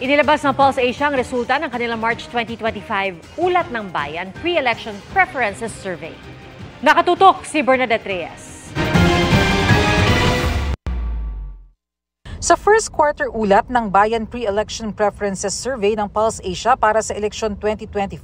Inilabas ng Pulse Asia ang resulta ng kanilang March 2025 Ulat ng Bayan Pre-Election Preferences Survey. Nakatutok si Bernadette Reyes. Sa first quarter ulat ng Bayan Pre-Election Preferences Survey ng Pulse Asia para sa eleksyon 2025,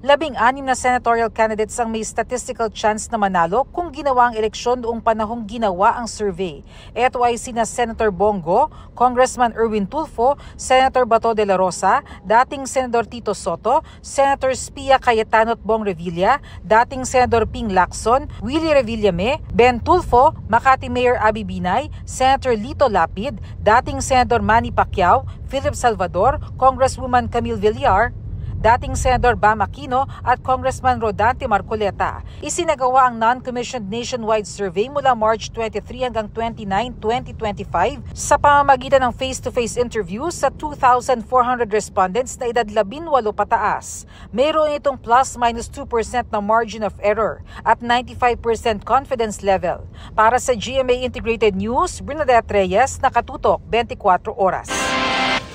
16 na senatorial candidates ang may statistical chance na manalo kung ginawa ang eleksyon noong panahong ginawa ang survey. Ito ay sina Senator Bongo, Congressman Erwin Tulfo, Senator Bato de la Rosa, dating Senador Tito Soto, Senator Spia Cayetano at Bong Revilla, dating Senador Ping Lacson, Willie Revillame, Ben Tulfo, Makati Mayor Abby Binay, Senator Lito Lapid, dating Senador Manny Pacquiao, Philip Salvador, Congresswoman Camille Villar, dating Senador Bam Aquino at Congressman Rodante Marcoleta. Isinagawa ang non-commissioned nationwide survey mula March 23 hanggang 29, 2025 sa pamamagitan ng face-to-face interviews sa 2,400 respondents na edad 18 pataas. Mayroon itong plus-minus 2% na margin of error at 95% confidence level. Para sa GMA Integrated News, Bernadette Reyes, nakatutok 24 oras.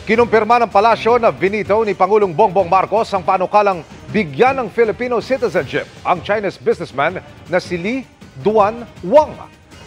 Kinumpirma ng palasyo na binito ni Pangulong Bongbong Marcos ang panukalang bigyan ng Filipino citizenship ang Chinese businessman na si Lee Duan Wang.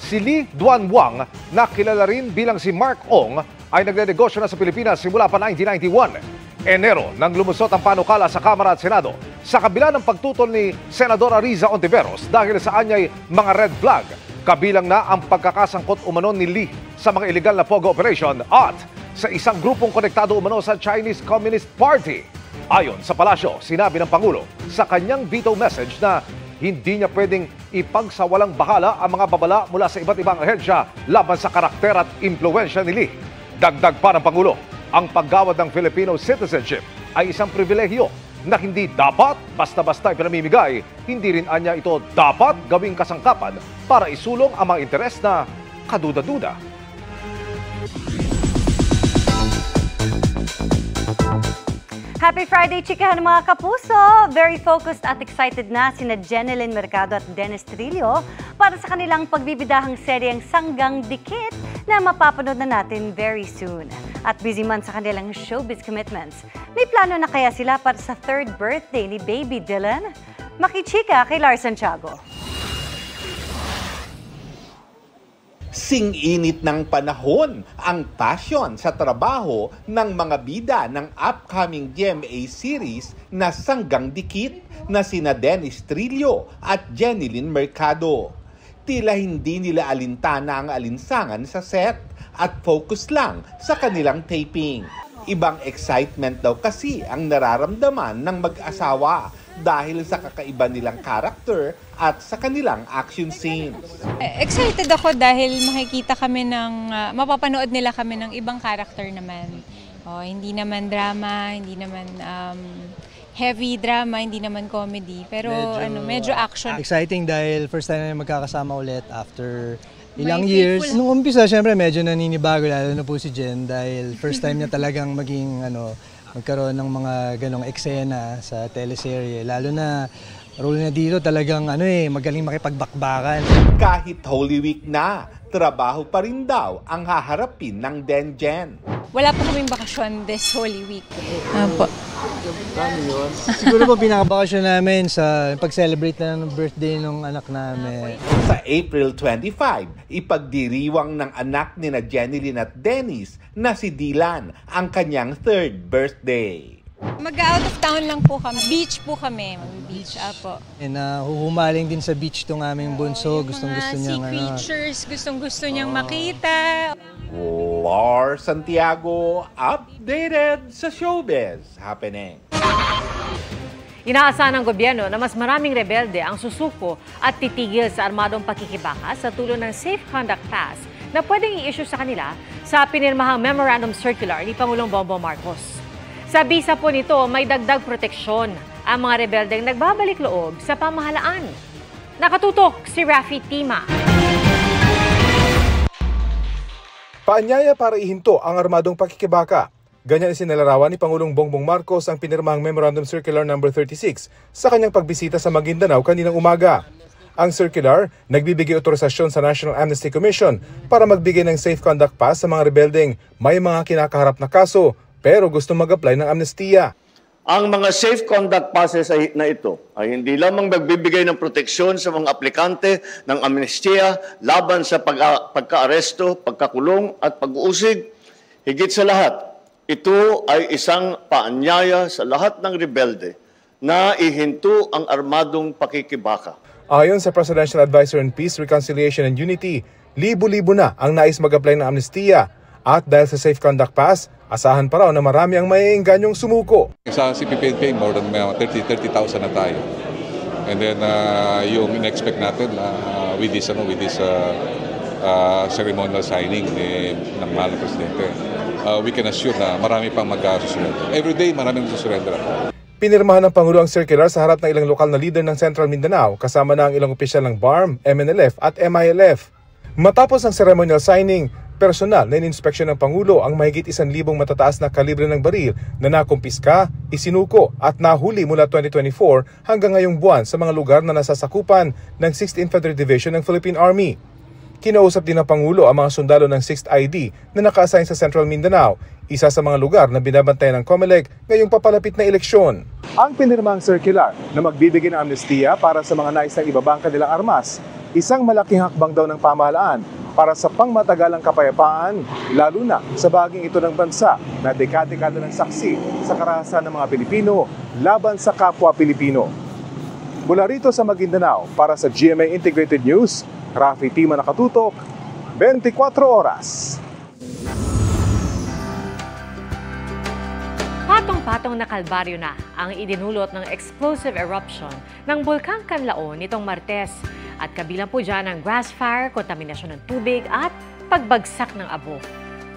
Si Lee Duan Wang, na kilala rin bilang si Mark Ong, ay nagnenegosyo na sa Pilipinas simula pa 1991. Enero nang lumusot ang panukala sa Kamara at Senado sa kabila ng pagtutol ni Senadora Riza Ontiveros dahil sa anyay mga red flag. Kabilang na ang pagkakasangkot umano ni Lee sa mga illegal na pogo operation at sa isang grupong konektado umano sa Chinese Communist Party. Ayon sa palasyo, sinabi ng Pangulo sa kanyang veto message na hindi niya pwedeng ipagsawalang bahala ang mga babala mula sa iba't ibang ahensya laban sa karakter at impluwensya ni Lee. Dagdag pa ng Pangulo, ang paggawad ng Filipino citizenship ay isang pribilehyo na hindi dapat basta-basta ipinamimigay. Hindi rin anya ito dapat gawing kasangkapan para isulong ang mga interes na kaduda-duda. Happy Friday, chikahan mga kapuso! Very focused at excited na sina Jenilyn Mercado at Dennis Trillo para sa kanilang pagbibidahang seryeng Sanggang Dikit na mapapanood na natin very soon. At busy man sa kanilang showbiz commitments, may plano na kaya sila para sa third birthday ni Baby Dylan? Makichika kay Lars Santiago. Sing-init ng panahon ang passion sa trabaho ng mga bida ng upcoming GMA series na Sanggang Dikit na sina Dennis Trillo at Jenilyn Mercado. Tila hindi nila alintana ang alinsangan sa set at focus lang sa kanilang taping. Ibang excitement daw kasi ang nararamdaman ng mag-asawa dahil sa kakaiba nilang karakter at sa kanilang action scenes. Excited ako dahil makikita kami mapapanood nila kami ng ibang karakter naman. Hindi naman drama, hindi naman heavy drama, hindi naman comedy, pero medyo action. Exciting dahil first time na magkakasama ulit after ilang years. Nung umpisa, syempre medyo naninibago, lalo na po si Jen dahil first time niya talagang maging magkaroon ng mga ganong eksena sa teleserye. Lalo na role na dito talagang magaling makipagbakbakan. Kahit Holy Week na, trabaho pa rin daw ang haharapin ng Denjen. Wala po kaming bakasyon this Holy Week. Siguro po pinakabakasyon namin sa pag-celebrate na ng birthday ng anak namin. Sa April 25, ipagdiriwang ng anak ni na Jenilyn at Dennis na si Dylan ang kanyang third birthday. Mag-out of town lang po kami. Beach po kami. Mag-beach po. Huhumaling din sa beach itong aming bunso. Gustong-gusto niyang sea creatures, gustong-gusto niyang makita. Lars Santiago, updated sa showbiz happening. Inaasahan ng gobyerno na mas maraming rebelde ang susuko at titigil sa armadong pakikibaka sa tulong ng Safe Conduct Pass na pwedeng i-issue sa kanila sa pinirmahang Memorandum Circular ni Pangulong Bongbong Marcos. Sa bisa po nito, may dagdag proteksyon ang mga rebeldeng nagbabalik loob sa pamahalaan. Nakatutok si Rafi Tima. Paanyaya para ihinto ang armadong pakikibaka. Ganyan isinalarawan ni Pangulong Bongbong Marcos ang pinirmahang Memorandum Circular No. 36 sa kanyang pagbisita sa Maguindanao kaninang umaga. Ang circular, nagbibigay otorisasyon sa National Amnesty Commission para magbigay ng Safe Conduct Pass sa mga rebeldeng may mga kinakaharap na kaso pero gusto mag-apply ng amnestiya. Ang mga safe conduct passes na ito ay hindi lamang magbibigay ng proteksyon sa mga aplikante ng amnestiya laban sa pagka-aresto, pagkakulong at pag-uusig. Higit sa lahat, ito ay isang paanyaya sa lahat ng rebelde na ihinto ang armadong pakikibaka. Ayon sa Presidential Advisor on Peace, Reconciliation and Unity, libo-libo na ang nais mag-apply ng amnestiya. At dahil sa Safe Conduct Pass, asahan pa raw na marami ang maiingganyong sumuko. Sa CPP, more than 30,000 na tayo. And then yung in-expect natin with this ceremonial signing ng mahal na Presidente, we can assure na marami pang mag-susurrender. Every day, maraming susurrender. Pinirmahan ng Pangulo ang circular sa harap ng ilang lokal na leader ng Central Mindanao, kasama na ang ilang opisyal ng BARM, MNLF at MILF. Matapos ang ceremonial signing, personal na ininspeksyon ng Pangulo ang mahigit 1,000 matataas na kalibre ng baril na nakumpiska, isinuko at nahuli mula 2024 hanggang ngayong buwan sa mga lugar na nasasakupan ng 6th Infantry Division ng Philippine Army. Kinausap din ng Pangulo ang mga sundalo ng 6th ID na naka-assign sa Central Mindanao, isa sa mga lugar na binabantayan ng COMELEC ngayong papalapit na eleksyon. Ang pinirmang circular na magbibigay ng amnestiya para sa mga nais ng ibaba ang kanilang armas, isang malaking hakbang daw ng pamahalaan para sa pangmatagalang kapayapaan, lalo na sa baging ito ng bansa na dekada-dekada ng saksi sa karahasan ng mga Pilipino laban sa kapwa Pilipino. Mula rito sa Maguindanao, para sa GMA Integrated News, Rafi Tima nakatutok, 24 oras. Patong-patong na kalbaryo na ang idinulot ng explosive eruption ng Bulkang Kanlaon nitong Martes. At kabilang po dyan ang grass fire, kontaminasyon ng tubig at pagbagsak ng abo.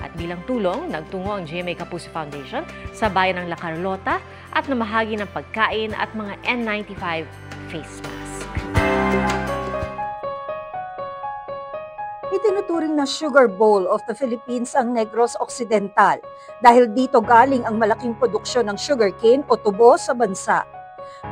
At bilang tulong, nagtungo ang GMA Kapuso Foundation sa bayan ng La Carlota at namahagi ng pagkain at mga N95 face mask. Itinuturing na sugar bowl of the Philippines ang Negros Occidental dahil dito galing ang malaking produksyon ng sugarcane o tubo sa bansa.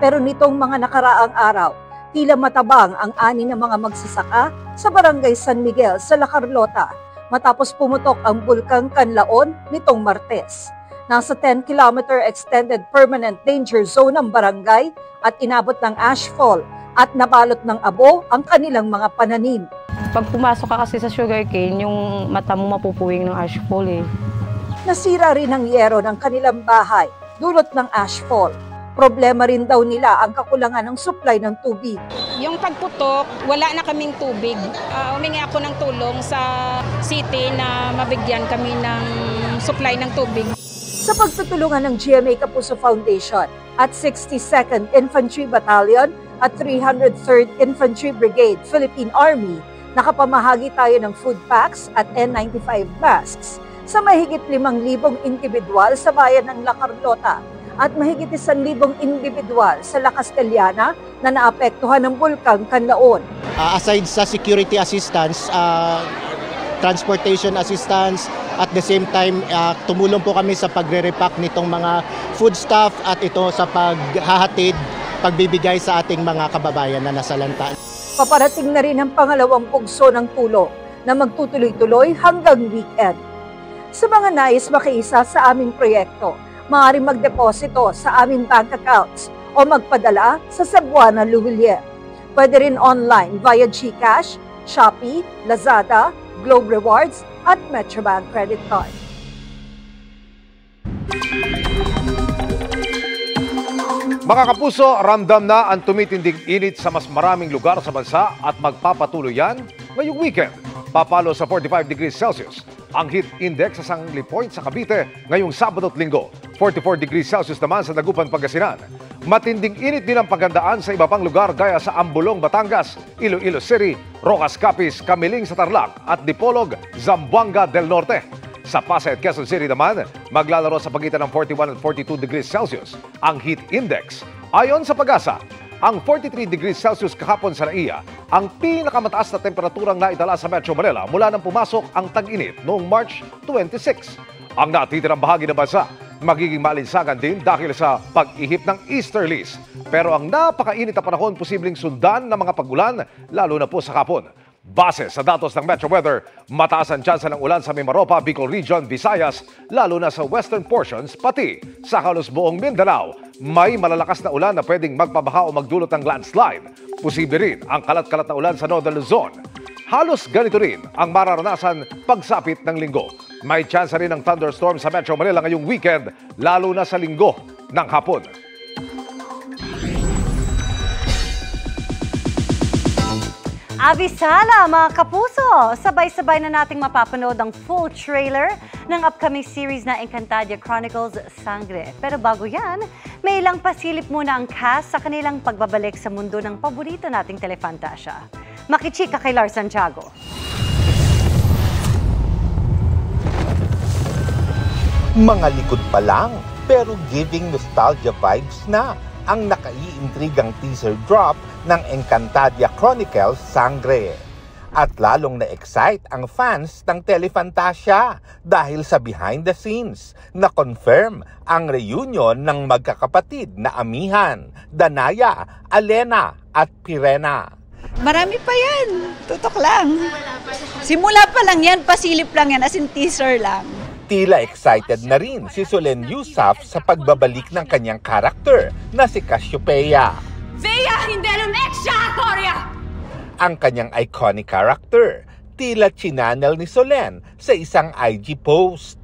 Pero nitong mga nakaraang araw, tila matabang ang ani ng mga magsasaka sa Barangay San Miguel sa La Carlota matapos pumutok ang Bulkang Kanlaon nitong Martes. Nasa 10-kilometer extended permanent danger zone ang barangay at inabot ng ashfall at nabalot ng abo ang kanilang mga pananim. Pag pumasok ka kasi sa sugarcane, yung mata mo mapupuwing ng ashfall eh. Nasira rin ang yero ng kanilang bahay dulot ng ashfall. Problema rin daw nila ang kakulangan ng supply ng tubig. Yung pagputok, wala na kaming tubig. Humingi ako ng tulong sa city na mabigyan kami ng supply ng tubig. Sa pagtutulungan ng GMA Kapuso Foundation at 62nd Infantry Battalion at 303rd Infantry Brigade Philippine Army, nakapamahagi tayo ng food packs at N95 masks sa mahigit 5,000 individual sa bayan ng La Carlota at mahigit 1,000 individual sa La Castellana na naapektuhan ng Bulkang Kanlaon. Aside sa security assistance, transportation assistance, at the same time, tumulong po kami sa pagre-repack nitong mga foodstuff at ito sa paghahatid, pagbibigay sa ating mga kababayan na nasalanta. Paparating na rin ang pangalawang pugso ng tulong na magtutuloy-tuloy hanggang weekend. Sa mga nais makiisa sa aming proyekto, maaaring magdeposito sa aming bank accounts o magpadala sa Cebuana Luwilier. Pwede rin online via GCash, Shopee, Lazada, Globe Rewards at Metrobank Credit Card. Mga kapuso, ramdam na ang tumitinding init sa mas maraming lugar sa bansa at magpapatuloy yan ngayong weekend. Papalo sa 45 degrees Celsius. Ang heat index sa Sangli Point sa Cavite ngayong Sabado at Linggo. 44 degrees Celsius naman sa Dagupan, Pangasinan. Matinding init din ang paghandaan sa iba pang lugar gaya sa Ambulong, Batangas, Iloilo City, Rocas Capiz, Kamiling sa Tarlac at Dipolog, Zamboanga del Norte. Sa Pasay at Quezon City naman, maglalaro sa pagitan ng 41 at 42 degrees Celsius ang heat index. Ayon sa Pag-asa, ang 43 degrees Celsius kahapon sa NAIA ang pinakamataas na temperaturang naitala sa Metro Manila mula nang pumasok ang tag-init noong March 26. Ang natitirang bahagi ng bansa magiging maalinsangan din dahil sa pag-ihip ng easterlies. Pero ang napakainit na panahon posibleng sundan ng mga pag-ulan lalo na po sa hapon. Base sa datos ng Metro Weather, mataas ang tsansa ng ulan sa Mimaropa, Bicol Region, Visayas, lalo na sa western portions, pati sa halos buong Mindanao. May malalakas na ulan na pwedeng magpabaha o magdulot ng landslide. Posible rin ang kalat-kalat na ulan sa Northern Luzon. Halos ganito rin ang mararanasan pagsapit ng linggo. May tsansa rin ng thunderstorm sa Metro Manila ngayong weekend, lalo na sa linggo ng hapon. Avisala mga kapuso! Sabay-sabay na nating mapapanood ang full trailer ng upcoming series na Encantadia Chronicles Sangre. Pero bago yan, may ilang pasilip muna ang cast sa kanilang pagbabalik sa mundo ng paborito nating telefantasya. Makichika kay Lars Santiago. Mga likod pa lang, pero giving nostalgia vibes na ang nakaiintrigang teaser drop ng Encantadia Chronicles Sangre. At lalong na-excite ang fans ng Telefantasia dahil sa behind the scenes na confirm ang reunion ng magkakapatid na amihan, Danaya, Alena at Pirena. Marami pa yan. Tutok lang. Simula pa lang yan, pasilip lang yan, as in teaser lang. Tila excited na rin si Solen Yusuf sa pagbabalik ng kanyang karakter na si Cassiopeia. Vea Hindelum Exia Ang kanyang iconic character, tila chinanel ni Solen sa isang IG post.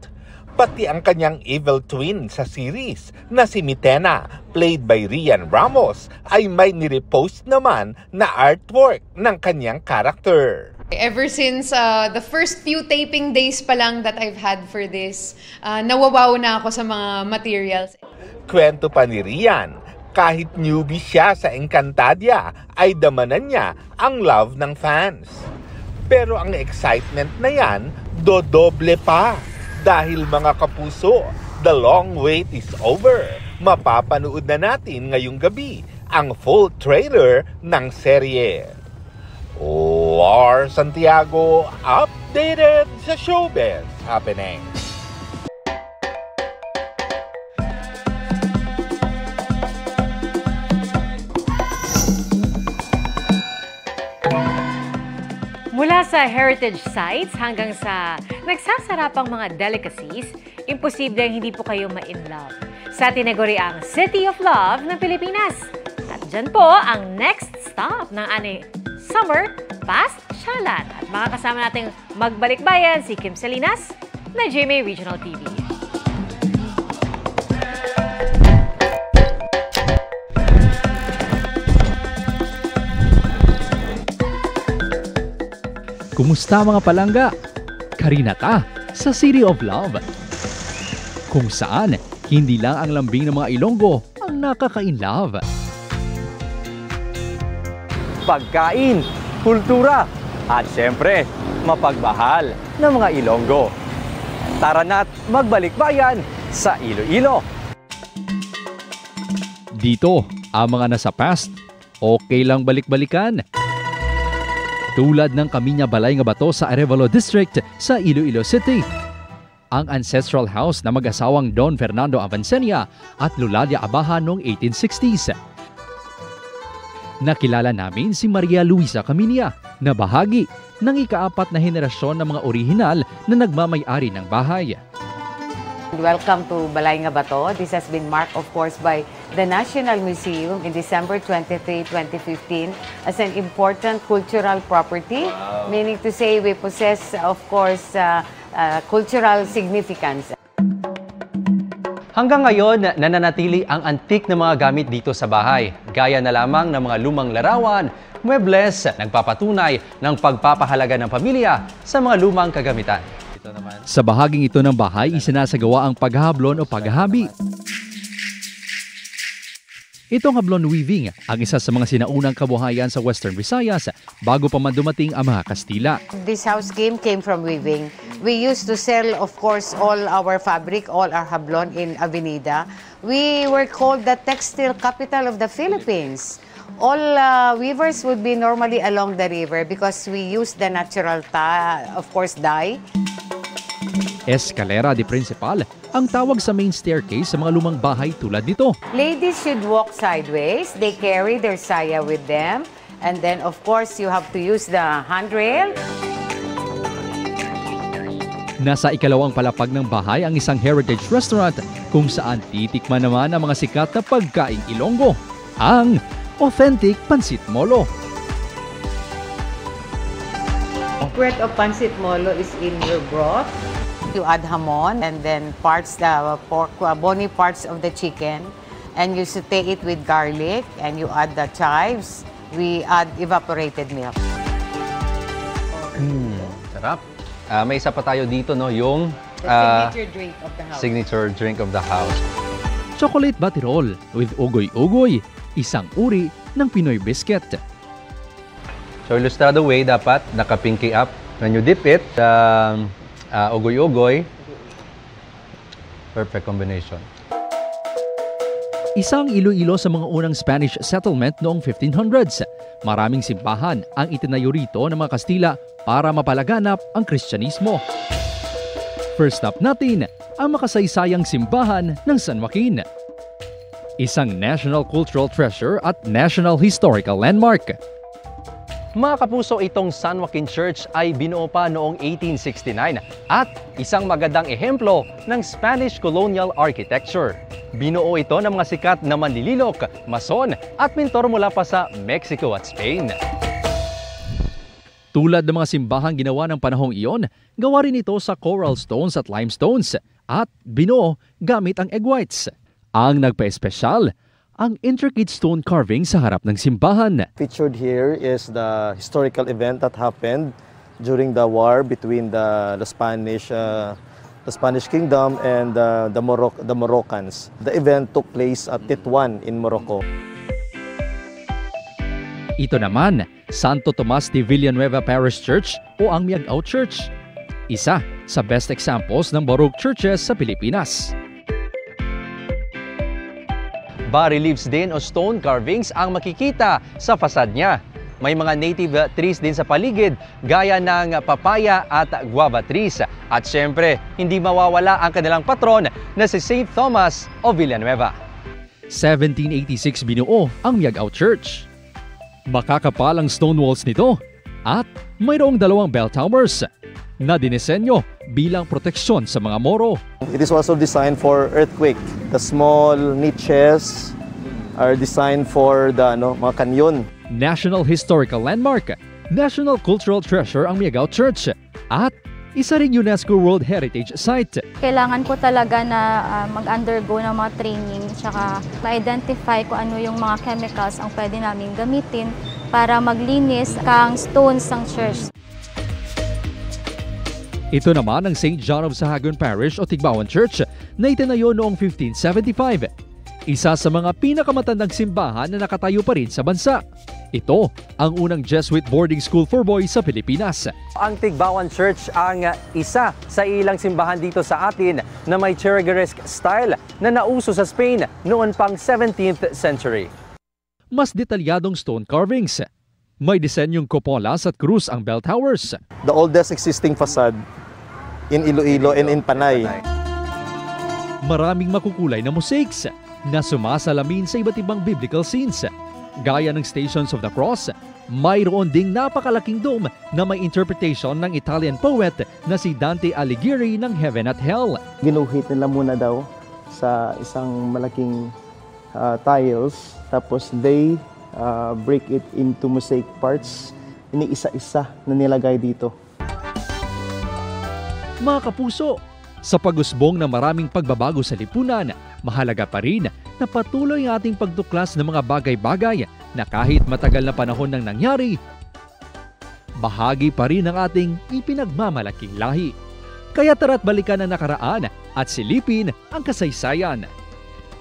Pati ang kanyang evil twin sa series na si Mitena, played by Rian Ramos, ay may nirepost naman na artwork ng kanyang character. Ever since the first few taping days pa lang that I've had for this, nawawaw na ako sa mga materials. Kwento pa ni Rian, kahit newbie siya sa Encantadia, ay damanan niya ang love ng fans. Pero ang excitement na yan, dodoble pa. Dahil mga kapuso, the long wait is over. Mapapanood na natin ngayong gabi ang full trailer ng serye. Lars Santiago, updated sa showbiz happening. Mula sa heritage sites hanggang sa nagsasarapang mga delicacies, imposible ang hindi po kayo ma-in-love sa tinaguriang City of Love ng Pilipinas. At dyan po ang next stop ng Summer Pasyalan. At makakasama nating magbalik-bayan si Kim Salinas na GMA Regional TV. Kumusta mga palangga? Karina ta sa City of Love. Kung saan, hindi lang ang lambing ng mga Ilonggo ang nakaka-inlove. Pagkain, kultura, at syempre, mapagmahal ng mga Ilonggo. Tara na't magbalik-bayan sa Iloilo. Dito, ang mga nasa past, okay lang balik-balikan. Tulad ng Kaminya Balay nga Bato sa Arevalo District sa Iloilo City. Ang ancestral house na mag-asawang Don Fernando Avancenia at Lulalia Abaha noong 1860s. Nakilala namin si Maria Luisa Caminia na bahagi ng ika-4 na henerasyon ng mga orihinal na nagmamay-ari ng bahay. Welcome to Balay nga Bato. This has been marked, of course, by the National Museum in December 23, 2015 as an important cultural property, meaning to say we possess, of course, cultural significance. Hanggang ngayon, nananatili ang antik na mga gamit dito sa bahay, gaya na lamang ng mga lumang larawan, muebles, nagpapatunay ng pagpapahalaga ng pamilya sa mga lumang kagamitan. Sa bahaging ito ng bahay, isinasagawa ang paghahablon o paghahabi. Itong hablon weaving ang isa sa mga sinaunang kabuhayan sa Western Visayas bago pa man dumating ang mga Kastila. This house came from weaving. We used to sell, of course, all our fabric, all our hablon in Avenida. We were called the textile capital of the Philippines. All weavers would be normally along the river because we use the natural of course, dye. Escalera de Principal ang tawag sa main staircase sa mga lumang bahay tulad nito. Ladies should walk sideways. They carry their saya with them. And then, of course, you have to use the handrail. Nasa ikalawang palapag ng bahay ang isang heritage restaurant kung saan titikman naman ang mga sikat na pagkaing Ilonggo, ang authentic Pansit Molo. The secret of Pansit Molo is in your broth. You add hamon and then the pork, bony parts of the chicken, and you saute it with garlic, and you add the chives. We add evaporated milk. Sarap. May isa pa tayo dito, no, yung signature drink of the house. Signature drink of the house. Chocolate Batirol with ugoy-ugoy, isang uri ng Pinoy biscuit. So, ilustrado way, dapat naka-pinky up. When you dip it, ugoy-ugoy, perfect combination. Isang Iloilo sa mga unang Spanish settlement noong 1500s. Maraming simbahan ang itinayo rito ng mga Kastila para mapalaganap ang Kristyanismo. First stop natin, ang makasaysayang simbahan ng San Joaquin. Isang National Cultural Treasure at National Historical Landmark. Mga kapuso, itong San Joaquin Church ay binuo pa noong 1869 at isang magandang ehemplo ng Spanish colonial architecture. Binuo ito ng mga sikat na manlililok, mason at mentor mula pa sa Mexico at Spain. Tulad ng mga simbahang ginawa ng panahong iyon, gawa rin ito sa coral stones at limestones at binuo gamit ang egg whites. Ang nagpa-espesyal, ang intricate stone carving sa harap ng simbahan. Featured here is the historical event that happened during the war between the Spanish Kingdom and the Moroccans. The event took place at Tetuan in Morocco. Ito naman, Santo Tomas de Villanueva Parish Church o ang Miagao Church. Isa sa best examples ng Baroque churches sa Pilipinas. Bas-reliefs din o stone carvings ang makikita sa fasad niya. May mga native trees din sa paligid gaya ng papaya at guava trees. At syempre, hindi mawawala ang kanilang patron na si St. Thomas of Villanueva. 1786 binuo ang Miagao Church. Makakapal ang stone walls nito at mayroong 2 bell towers na dinisenyo bilang proteksyon sa mga Moro. It is also designed for earthquake. The small niches are designed for the mga kanyon. National Historical Landmark, National Cultural Treasure ang Miagao Church at isa ring UNESCO World Heritage Site. Kailangan ko talaga na mag-undergo ng mga training tsaka ma-identify kung ano yung mga chemicals ang pwede namin gamitin para maglinis kang stones ng church. Ito naman ang St. John of Sahagun Parish o Tigbawan Church na itinayo noong 1575. Isa sa mga pinakamatandang simbahan na nakatayo pa rin sa bansa. Ito ang unang Jesuit boarding school for boys sa Pilipinas. Ang Tigbawan Church ang isa sa ilang simbahan dito sa atin na may Churrigueresque style na nauso sa Spain noon pang 17th century. Mas detalyadong stone carvings. May disenyong cupolas at krus ang bell towers. The oldest existing facade in Iloilo and in Panay. Maraming makukulay na mosaics na sumasalamin sa iba't ibang biblical scenes. Gaya ng Stations of the Cross, mayroon ding napakalaking dome na may interpretation ng Italian poet na si Dante Alighieri ng Heaven at Hell. Ginuhit nila muna daw sa isang malaking tiles, tapos they break it into mosaic parts. Iniisa-isa na nilagay dito. Mga kapuso, sa pag-usbong ng maraming pagbabago sa lipunan, mahalaga pa rin na patuloy ang ating pagtuklas ng mga bagay-bagay na kahit matagal na panahon nang nangyari, bahagi pa rin ng ating ipinagmamalaking lahi. Kaya tara't balikan ang nakaraan at silipin ang kasaysayan.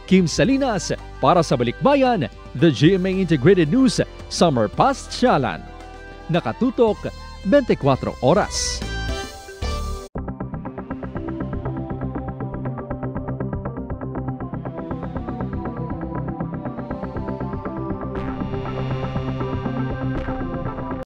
Kim Salinas para sa Balikbayan, The GMA Integrated News Summer Pasyalan. Nakatutok 24 oras.